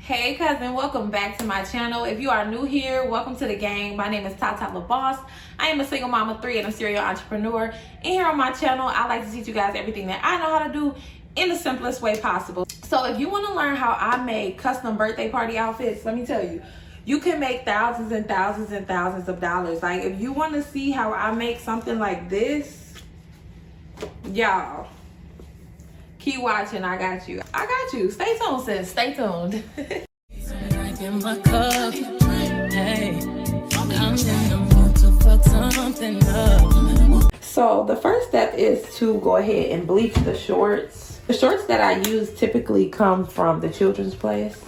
Hey cousin, welcome back to my channel. If you are new here, welcome to the gang. My name is Tata the Boss. I am a single mom of 3 and a serial entrepreneur. And here on my channel, I like to teach you guys everything that I know how to do in the simplest way possible. So if you want to learn how I make custom birthday party outfits, let me tell you, you can make thousands and thousands and thousands of dollars. Like if you want to see how I make something like this, y'all, keep watching. I got you. Stay tuned, sis. Stay tuned. So the first step is to go ahead and bleach the shorts. The shorts that I use typically come from the children's place.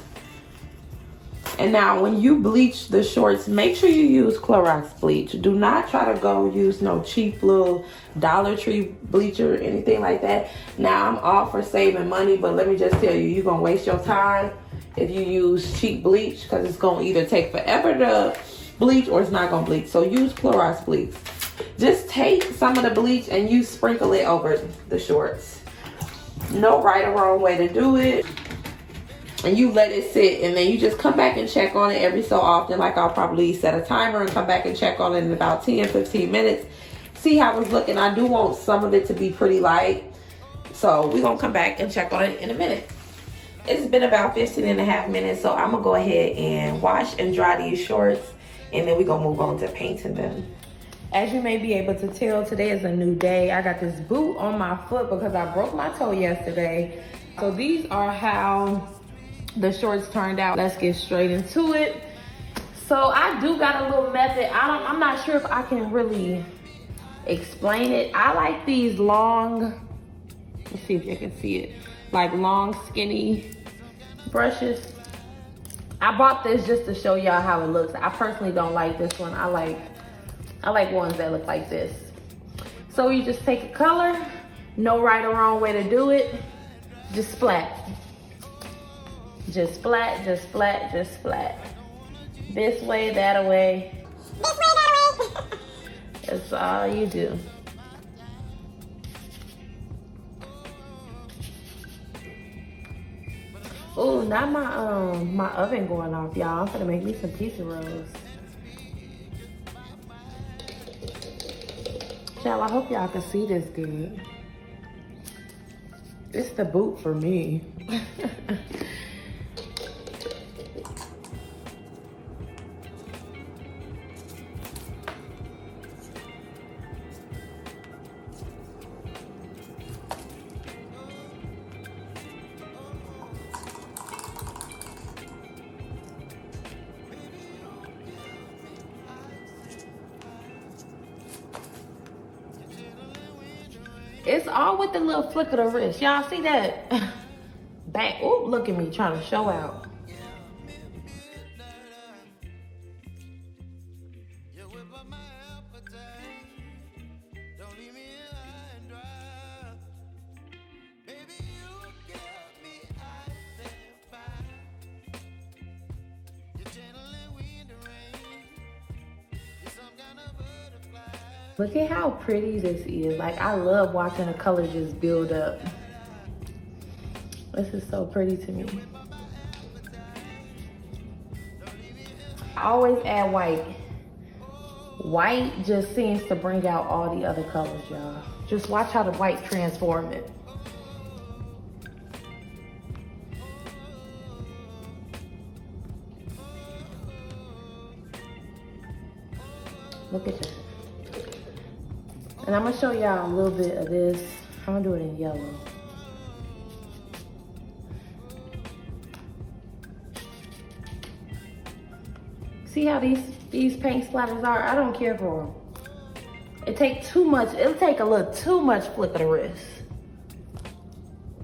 And now when you bleach the shorts, make sure you use Clorox bleach. Do not try to go use no cheap little Dollar Tree bleacher or anything like that. Now I'm all for saving money, but let me just tell you, you're gonna waste your time if you use cheap bleach, because it's gonna either take forever to bleach or it's not gonna bleach. So use Clorox bleach. Just take some of the bleach and you sprinkle it over the shorts. No right or wrong way to do it. And you let it sit, and then you just come back and check on it every so often. Like I'll probably set a timer and come back and check on it in about 10-15 minutes. See how it's looking. I do want some of it to be pretty light, so we're gonna come back and check on it in a minute. It's been about 15.5 minutes, so I'm gonna go ahead and wash and dry these shorts, and then we're gonna move on to painting them. As you may be able to tell, today is a new day. I got this boot on my foot because I broke my toe yesterday. So these are how the shorts turned out. Let's get straight into it. So I do got a little method. I'm not sure if I can really explain it. I like these long, let's see if you can see it, like long skinny brushes. I bought this just to show y'all how it looks. I personally don't like this one. I like ones that look like this. So you just take a color, no right or wrong way to do it, just splat. Just splat, just splat, just splat. This way, that way. This way, that way. That's all you do. Oh, not my oven going off, y'all. I'm gonna make me some pizza rolls. Y'all, I hope y'all can see this good. It's the boot for me. It's all with the little flick of the wrist. Y'all see that? Back. Oh, look at me trying to show out. Look at how pretty this is. Like, I love watching the colors just build up. This is so pretty to me. I always add white. White just seems to bring out all the other colors, y'all. Just watch how the white transform it. Look at that. And I'm gonna show y'all a little bit of this. I'm gonna do it in yellow. See how these paint splatters are? I don't care for them. It take too much. It'll take a little too much flick of the wrist.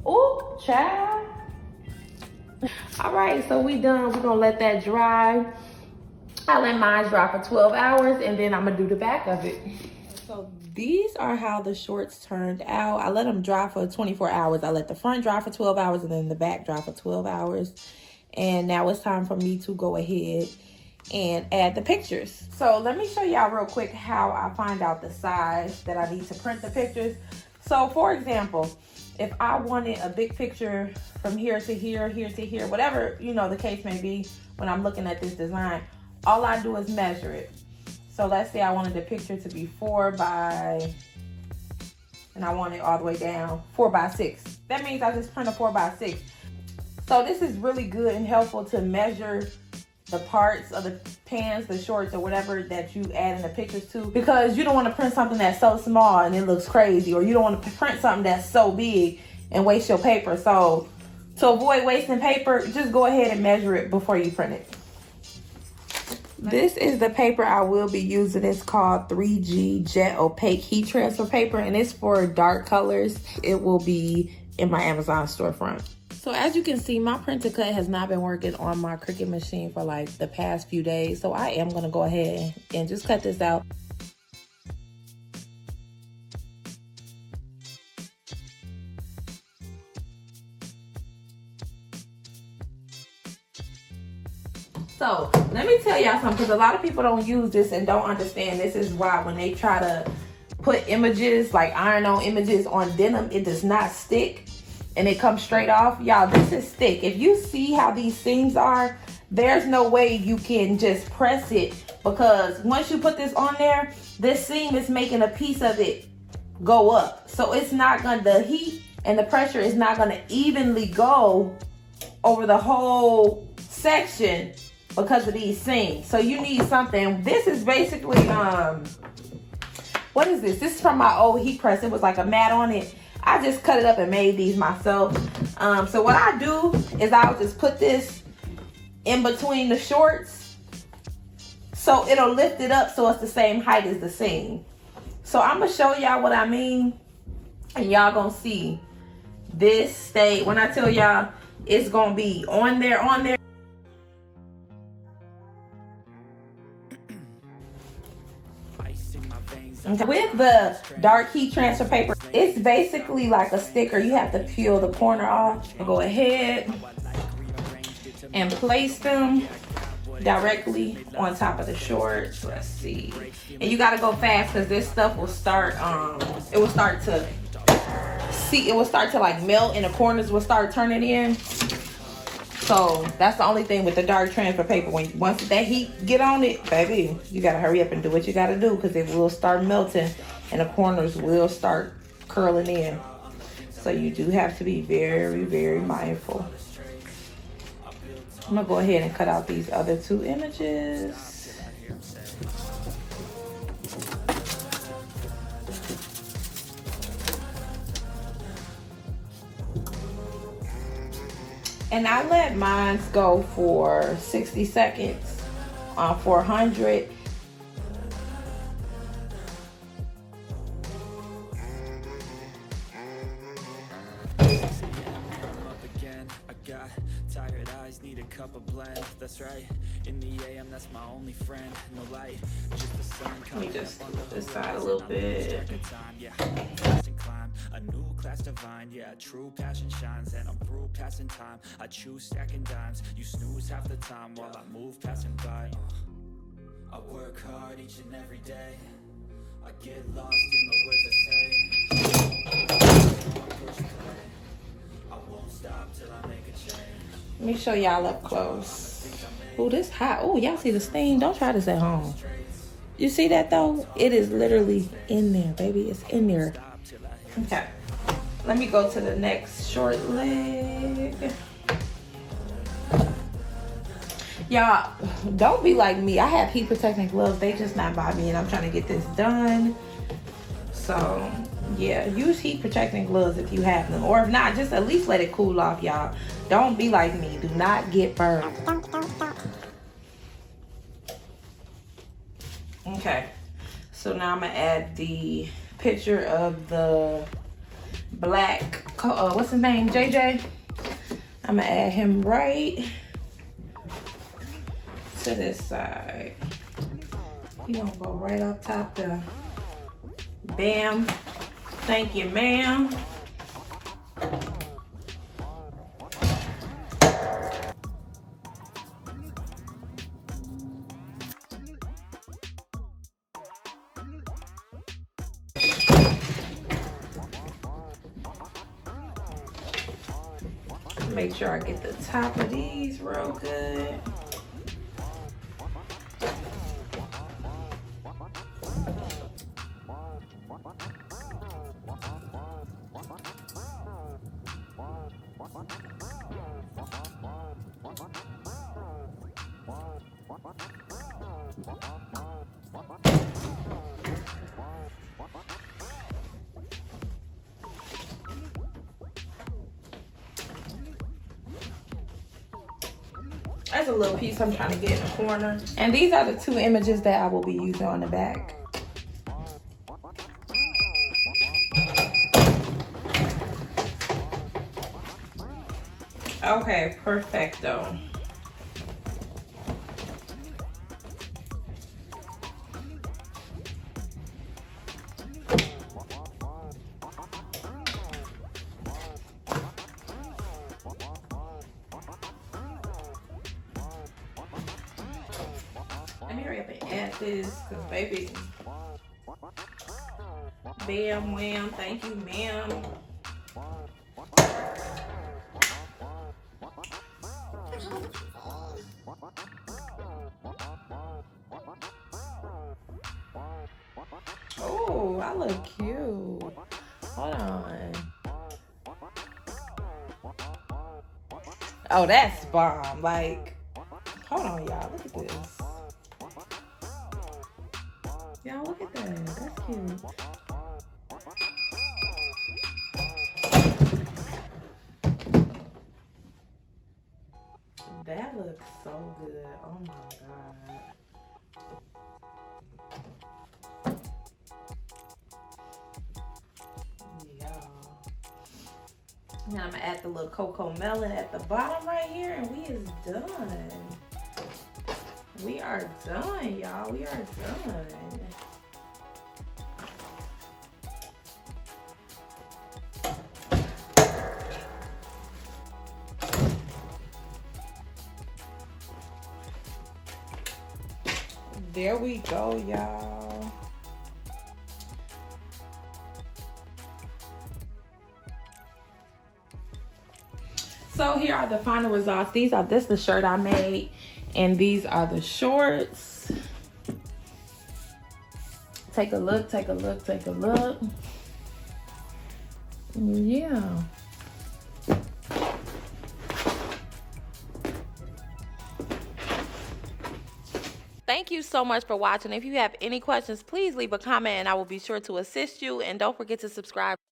Ooh, child. All right, so we done. We're gonna let that dry. I let mine dry for 12 hours and then I'm gonna do the back of it. So these are how the shorts turned out. I let them dry for 24 hours. I let the front dry for 12 hours and then the back dry for 12 hours. And now it's time for me to go ahead and add the pictures. So let me show y'all real quick how I find out the size that I need to print the pictures. So for example, if I wanted a big picture from here to here, here to here, whatever, you know, the case may be when I'm looking at this design, all I do is measure it. So let's say I wanted the picture to be 4 by, and I want it all the way down 4 by 6. That means I just print a 4 by 6. So this is really good and helpful to measure the parts of the pants, the shorts, or whatever that you add in the pictures to, because you don't want to print something that's so small and it looks crazy, or you don't want to print something that's so big and waste your paper. So to avoid wasting paper, just go ahead and measure it before you print it. This is the paper I will be using. It's called 3G Jet Opaque Heat Transfer Paper, and it's for dark colors. It will be in my Amazon storefront. So as you can see, my printer cut has not been working on my Cricut machine for like the past few days. So I am gonna go ahead and just cut this out. So let me tell y'all something, because a lot of people don't use this and don't understand. This is why when they try to put images, like iron-on images on denim, it does not stick and it comes straight off. Y'all, this is thick. If you see how these seams are, there's no way you can just press it, because once you put this on there, this seam is making a piece of it go up. So it's not gonna, the heat and the pressure is not gonna evenly go over the whole section because of these seams. So you need something. This is basically, what is this? This is from my old heat press. It was like a mat on it. I just cut it up and made these myself. So what I do is I'll just put this in between the shorts, so it'll lift it up so it's the same height as the seam. So I'm gonna show y'all what I mean, and y'all gonna see this stay. When I tell y'all it's gonna be on there. Okay. With the dark heat transfer paper, it's basically like a sticker. You have to peel the corner off. Go ahead and place them directly on top of the shorts. Let's see. And you gotta go fast, because this stuff will start, it will start to like melt, and the corners will start turning in. So that's the only thing with the dark transfer paper. Once that heat get on it, baby, you gotta hurry up and do what you gotta do, because it will start melting and the corners will start curling in. So you do have to be very, very mindful. I'm gonna go ahead and cut out these other 2 images. And I let mine go for 60 seconds on 400. Tired eyes need a cup of blend. That's right. In the AM, that's my only friend. No light, just the sun. Let me just move this side a little bit. A new class divine, yeah, true passion shines, and I'm through passing time. I choose stacking dimes, you snooze half the time while I move passing by. I work hard each and every day. I get lost in the words I say. I won't stop till I make a change. Let me show y'all up close. Oh, this hot. Oh, y'all see the stain? Don't try this at home. You see that though? It is literally in there, baby. It's in there. Okay. Let me go to the next short leg. Y'all, don't be like me. I have heat protecting gloves. They just not by me, and I'm trying to get this done. So yeah, use heat protecting gloves if you have them, or if not, just at least let it cool off, y'all. Don't be like me. Do not get burned. Okay, so now I'm gonna add the picture of the black, what's his name, JJ. I'm gonna add him right to this side. He gonna go right up top there. Bam. Thank you, ma'am. Make sure I get the top of these real good. That's a little piece I'm trying to get in the corner. And these are the 2 images that I will be using on the back. Okay, perfecto. Let me hurry up and add this, cause baby, bam, wham, thank you, ma'am. Oh, I look cute. Hold on. Oh, that's bomb. Like, hold on, y'all. Look at this. Y'all, look at that. That's cute. That looks so good. Oh my God. Now I'm gonna add the little Cocomelon at the bottom right here, and we is done. We are done, y'all. We are done. There we go, y'all. So here are the final results. This is the shirt I made, and these are the shorts. Take a look, take a look, take a look. Yeah. Thank you so much for watching. If you have any questions, please leave a comment and I will be sure to assist you. And don't forget to subscribe.